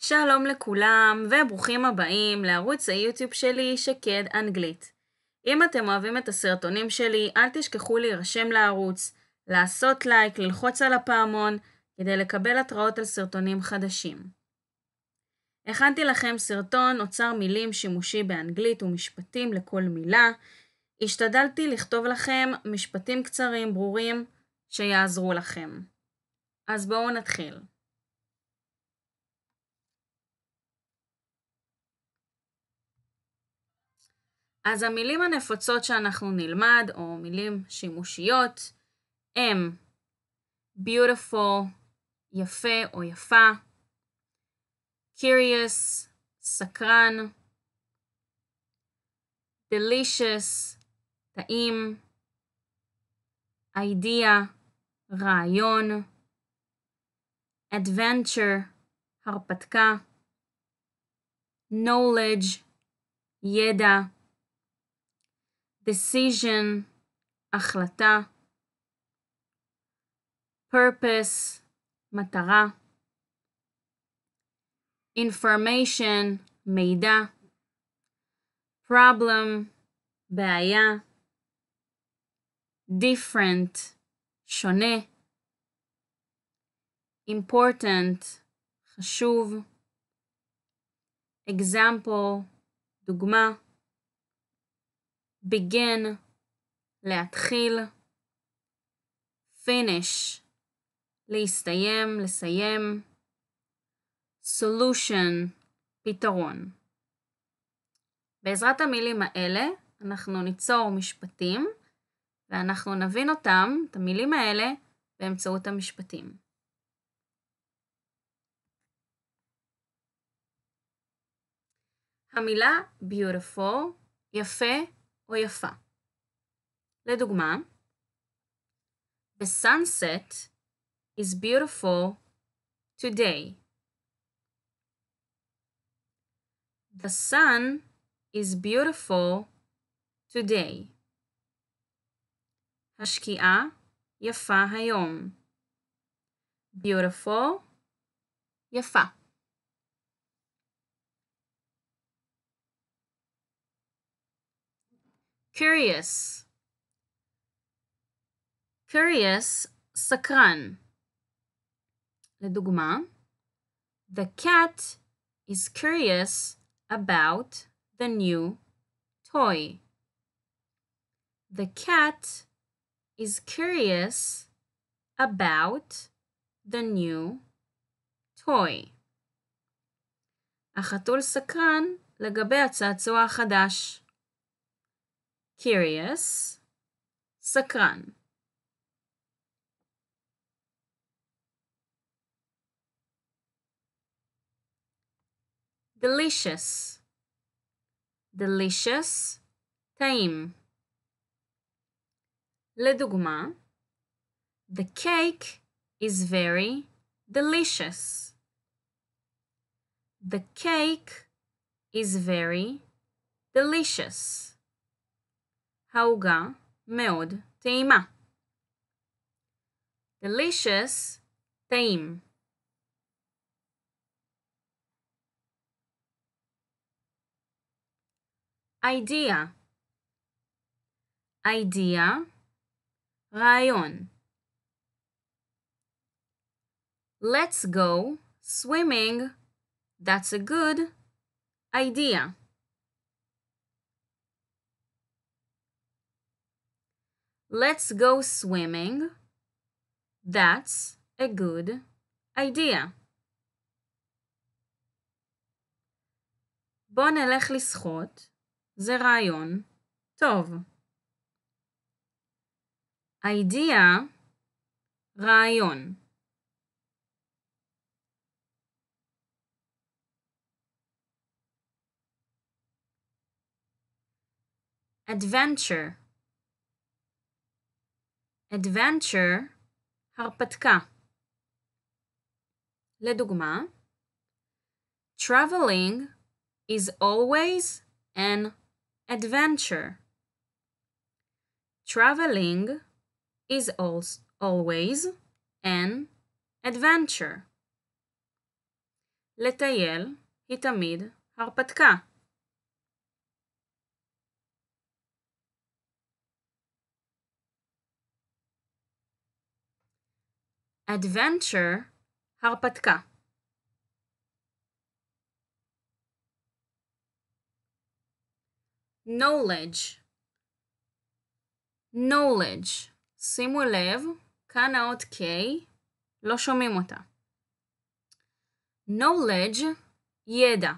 שלום לכולם וברוכים הבאים לערוץ היוטיוב שלי שקד אנגלית. אם אתם אוהבים את הסרטונים שלי, אל תשכחו להירשם לערוץ, לעשות לייק, ללחוץ על הפעמון כדי לקבל התראות על סרטונים חדשים. הכנתי לכם סרטון אוצר מילים שימושי באנגלית ומשפטים לכל מילה. השתדלתי לכתוב לכם משפטים קצרים ברורים שיעזרו לכם. אז בואו נתחיל. אז המילים הנפוצות שאנחנו נלמד, או מילים שימושיות, הם beautiful, יפה או יפה, curious, סקרן, delicious, טעים, idea, רעיון, adventure, הרפתקה, knowledge, ידע, decision, החלטה, purpose, מטרה, information, מידע, problem, בעיה, different, שונה, important, חשוב, example, דוגמה, begin, להתחיל, finish, להסתיים, לסיים, solution, פתרון. בעזרת המילים האלה אנחנו ניצור משפטים ואנחנו נבין אותם, את המילים האלה, באמצעות המשפטים. המילה beautiful, יפה או יפה. לדוגמה, The sunset is beautiful today. The sun is beautiful today. השקיעה יפה היום. Beautiful, יפה. Curious. Curious, סקרן. לדוגמה, The cat is curious about the new toy. The cat is curious about the new toy. החתול סקרן לגבי הצעצוע החדש. Curious, סקרן. Delicious. Delicious, טעים. לדוגמה, The cake is very delicious. The cake is very delicious. העוגה מאוד טעימה. Delicious, טעים. Idea. Idea, רעיון. Let's go swimming. That's a good idea. Let's go swimming. That's a good idea. בוא נלך לשחות. זה רעיון טוב. idea, רעיון. adventure. adventure, הרפתקה. לדוגמה, traveling is always an adventure. Traveling is always an adventure. לטייל היא תמיד הרפתקה. adventure, הרפתקה. knowledge, knowledge. שימו לב, כאן האות K, לא שומעים אותה. knowledge, ידע.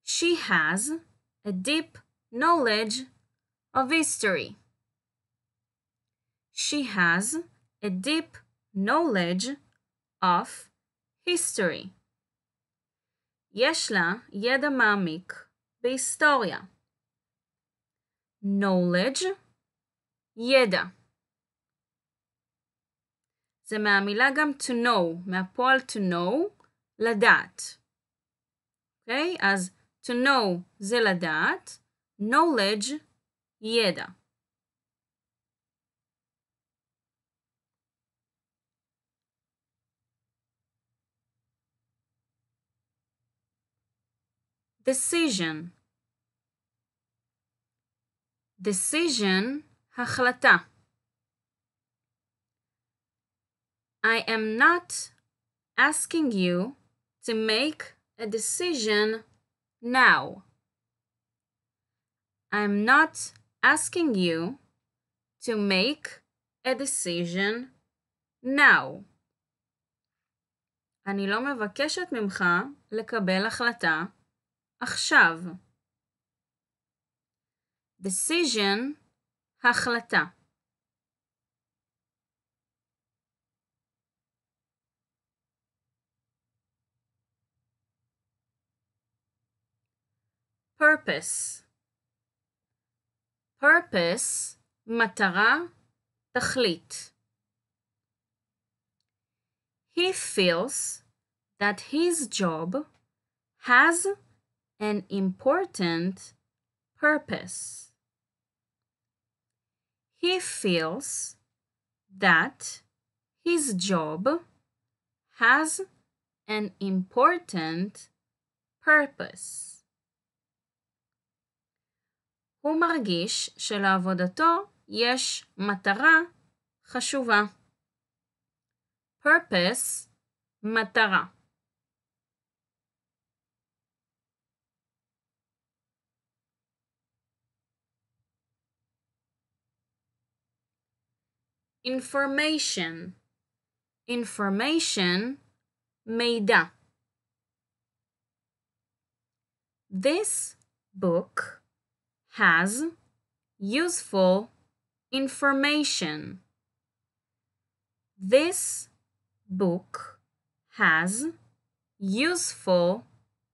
She has a deep knowledge of history. She has a deep knowledge of history. יש לה ידע מעמיק בהיסטוריה. knowledge, ידע. זה מהמילה גם to know, מהפועל to know, לדעת. אוקיי? אז to know זה לדעת, knowledge, ידע. decision, decision, החלטה. I am not asking you to make a decision now. I'm not asking you to make a decision now. אני לא מבקשת ממך לקבל החלטה עכשיו. decision, החלטה. purpose, purpose, מטרה, תכלית. He feels that his job has an important purpose. He feels that his job has an important purpose. הוא מרגיש שלעבודתו יש מטרה חשובה. purpose, מטרה. information, information, מידע. This book has useful information. This book has useful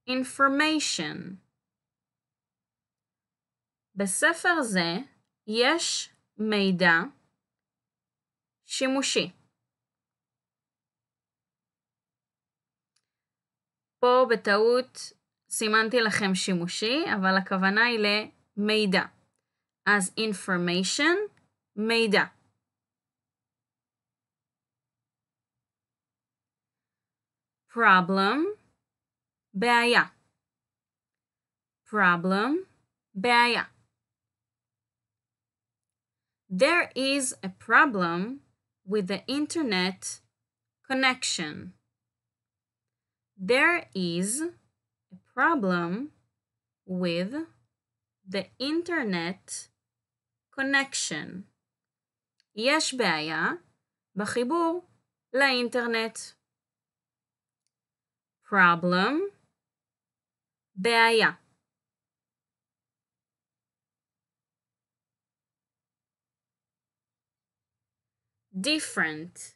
information. בספר זה יש מידע שימושי. פה בטעות סימנתי לכם שימושי, אבל הכוונה היא למידע. אז information, מידע. problem, בעיה. problem, בעיה. There is a problem with the internet connection. There is a problem with the internet connection. יש בעיה בחיבור לאינטרנט. problem, בעיה. different,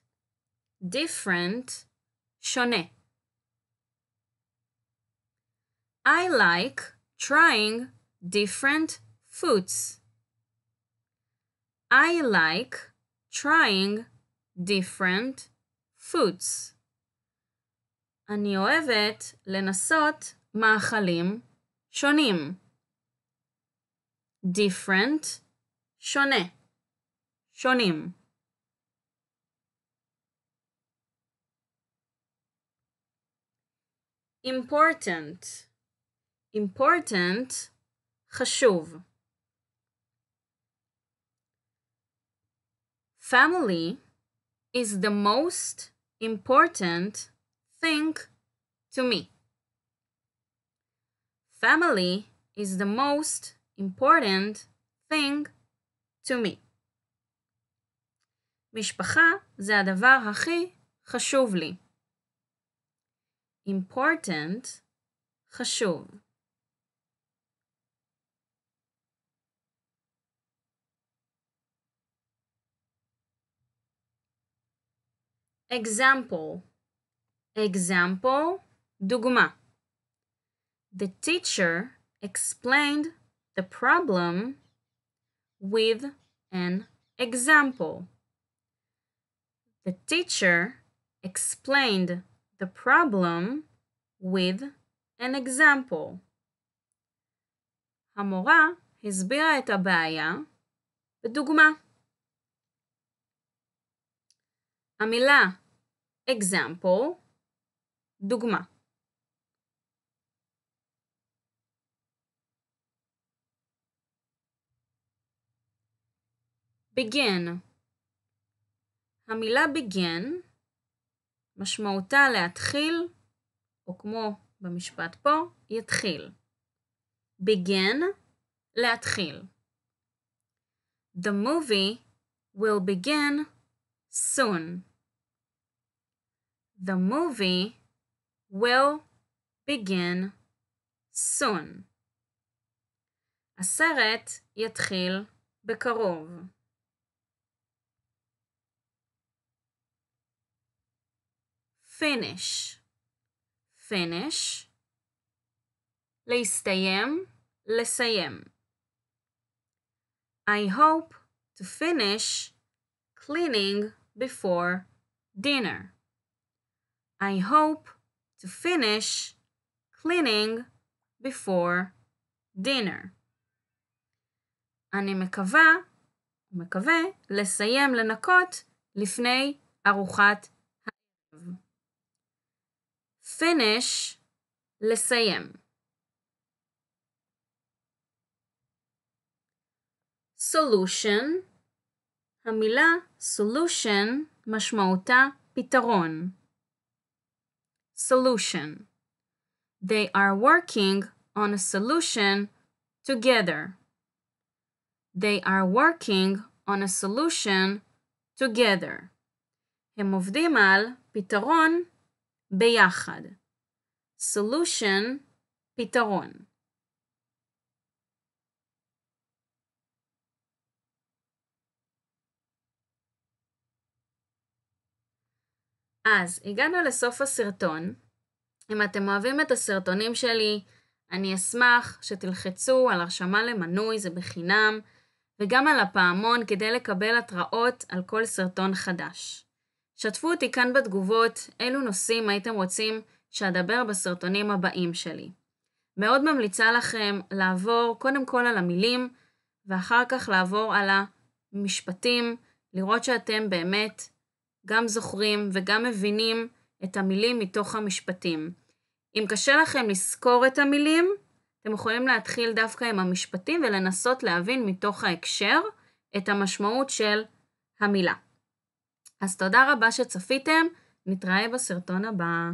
different, שונה. I like trying different foods. I like trying different foods. אני אוהבת לנסות מאכלים שונים. different, שונה. שונים. important. important, חשוב. Family is the most important thing to me. Family is the most important thing to me. משפחה זה הדבר הכי חשוב לי. important, חשוב. example. example, דוגמה. The teacher explained the problem with an example. The teacher explained the problem with an example. המורה הסבירה את הבעיה בדוגמה. המילה example, דוגמה. begin. המילה begin משמעותה להתחיל, או כמו במשפט פה, יתחיל. begin, להתחיל. The movie will begin soon. The movie will begin soon. הסרט יתחיל בקרוב. finish. finish, להסתיים, לסיים. I hope to finish cleaning before dinner. I hope to finish cleaning before dinner. אני מקווה לסיים לנקות לפני ארוחת הערב. finish, לסיים. solution. המילה solution משמעותה פתרון. solution. They are working on a solution together. They are working on a solution together. הם עובדים על פתרון ביחד. solution, פתרון. אז הגענו לסוף הסרטון. אם אתם אוהבים את הסרטונים שלי, אני אשמח שתלחצו על הרשמה למנוי, זה בחינם, וגם על הפעמון כדי לקבל התראות על כל סרטון חדש. שתפו אותי כאן בתגובות אילו נושאים הייתם רוצים שאדבר בסרטונים הבאים שלי. מאוד ממליצה לכם לעבור קודם כל על המילים, ואחר כך לעבור על המשפטים, לראות שאתם באמת גם זוכרים וגם מבינים את המילים מתוך המשפטים. אם קשה לכם לזכור את המילים, אתם יכולים להתחיל דווקא עם המשפטים ולנסות להבין מתוך ההקשר את המשמעות של המילה. אז תודה רבה שצפיתם, נתראה בסרטון הבא.